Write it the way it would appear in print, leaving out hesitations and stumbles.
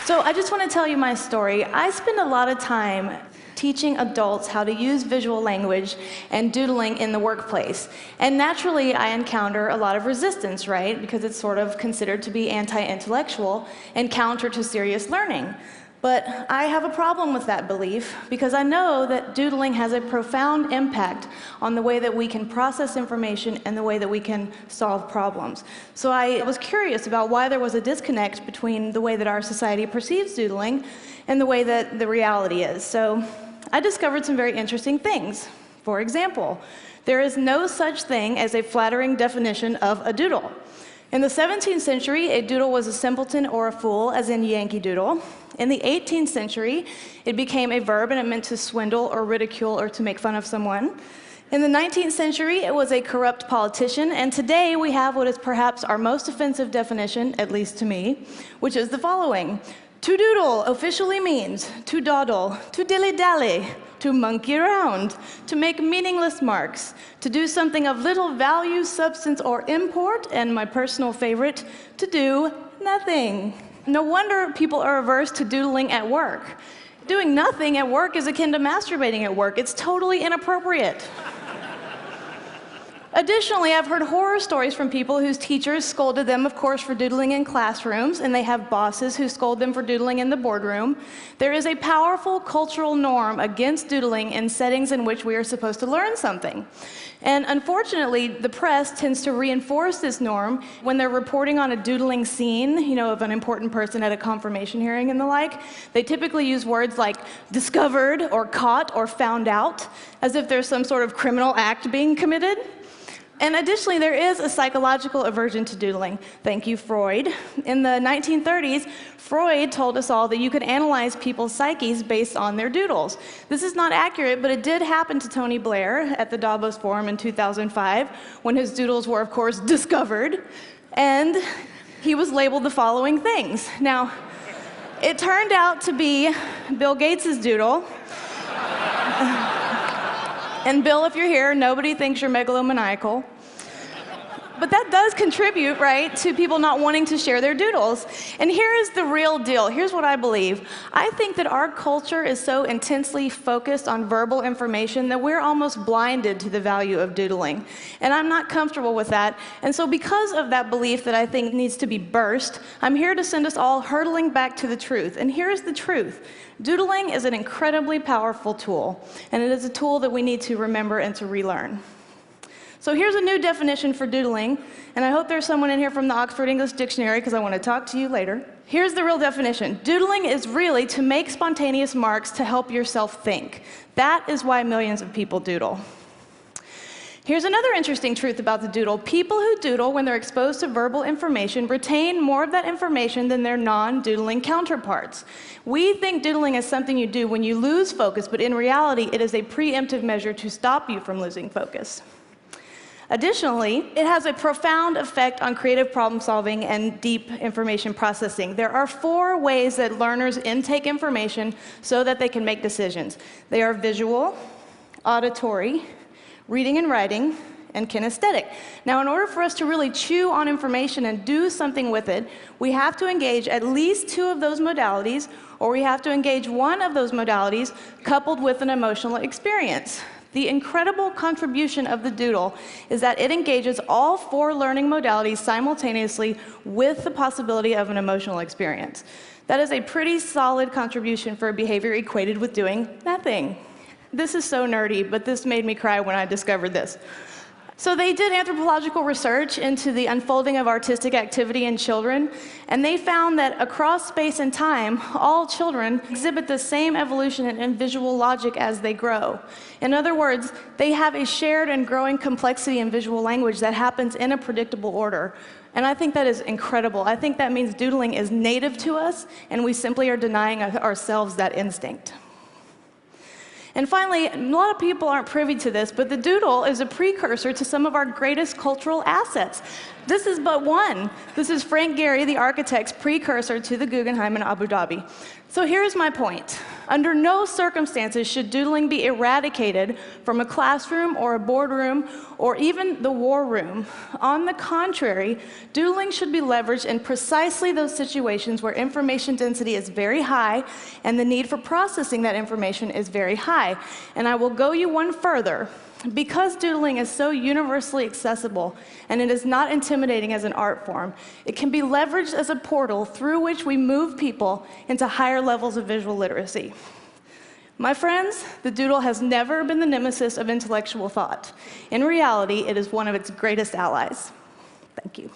So I just want to tell you my story. I spend a lot of time teaching adults how to use visual language and doodling in the workplace. And naturally, I encounter a lot of resistance, right? Because it's sort of considered to be anti-intellectual and counter to serious learning. But I have a problem with that belief because I know that doodling has a profound impact on the way that we can process information and the way that we can solve problems. So I was curious about why there was a disconnect between the way that our society perceives doodling and the way that the reality is. So I discovered some very interesting things. For example, there is no such thing as a flattering definition of a doodle. In the 17th century, a doodle was a simpleton or a fool, as in Yankee Doodle. In the 18th century, it became a verb and it meant to swindle or ridicule or to make fun of someone. In the 19th century, it was a corrupt politician, and today we have what is perhaps our most offensive definition, at least to me, which is the following. To doodle officially means to dawdle, to dilly-dally, to monkey around, to make meaningless marks, to do something of little value, substance, or import, and my personal favorite, to do nothing. No wonder people are averse to doodling at work. Doing nothing at work is akin to masturbating at work. It's totally inappropriate. Additionally, I've heard horror stories from people whose teachers scolded them, of course, for doodling in classrooms, and they have bosses who scold them for doodling in the boardroom. There is a powerful cultural norm against doodling in settings in which we are supposed to learn something. And unfortunately, the press tends to reinforce this norm when they're reporting on a doodling scene, of an important person at a confirmation hearing and the like. They typically use words like discovered or caught or found out, as if there's some sort of criminal act being committed. And additionally, there is a psychological aversion to doodling. Thank you, Freud. In the 1930s, Freud told us all that you could analyze people's psyches based on their doodles. This is not accurate, but it did happen to Tony Blair at the Davos Forum in 2005, when his doodles were, of course, discovered, and he was labeled the following things. Now, it turned out to be Bill Gates' doodle. And Bill, if you're here, nobody thinks you're megalomaniacal. But that does contribute, right, to people not wanting to share their doodles. And here is the real deal. Here's what I believe. I think that our culture is so intensely focused on verbal information that we're almost blinded to the value of doodling. And I'm not comfortable with that. And so because of that belief that I think needs to be burst, I'm here to send us all hurtling back to the truth. And here's the truth. Doodling is an incredibly powerful tool, and it is a tool that we need to remember and to relearn. So here's a new definition for doodling, and I hope there's someone in here from the Oxford English Dictionary, because I want to talk to you later. Here's the real definition. Doodling is really to make spontaneous marks to help yourself think. That is why millions of people doodle. Here's another interesting truth about the doodle. People who doodle when they're exposed to verbal information retain more of that information than their non-doodling counterparts. We think doodling is something you do when you lose focus, but in reality, it is a preemptive measure to stop you from losing focus. Additionally, it has a profound effect on creative problem solving and deep information processing. There are 4 ways that learners intake information so that they can make decisions. They are visual, auditory, reading and writing, and kinesthetic. Now, in order for us to really chew on information and do something with it, we have to engage at least 2 of those modalities, or we have to engage 1 of those modalities coupled with an emotional experience. The incredible contribution of the doodle is that it engages all 4 learning modalities simultaneously with the possibility of an emotional experience. That is a pretty solid contribution for a behavior equated with doing nothing. This is so nerdy, but this made me cry when I discovered this. So they did anthropological research into the unfolding of artistic activity in children, and they found that across space and time, all children exhibit the same evolution in visual logic as they grow. In other words, they have a shared and growing complexity in visual language that happens in a predictable order. And I think that is incredible. I think that means doodling is native to us, and we simply are denying ourselves that instinct. And finally, a lot of people aren't privy to this, but the doodle is a precursor to some of our greatest cultural assets. This is but one. This is Frank Gehry, the architect's precursor to the Guggenheim in Abu Dhabi. So here's my point. Under no circumstances should doodling be eradicated from a classroom or a boardroom or even the war room. On the contrary, doodling should be leveraged in precisely those situations where information density is very high and the need for processing that information is very high. And I will go you one further. Because doodling is so universally accessible and it is not intimidating as an art form, it can be leveraged as a portal through which we move people into higher levels of visual literacy. My friends, the doodle has never been the nemesis of intellectual thought. In reality, it is one of its greatest allies. Thank you.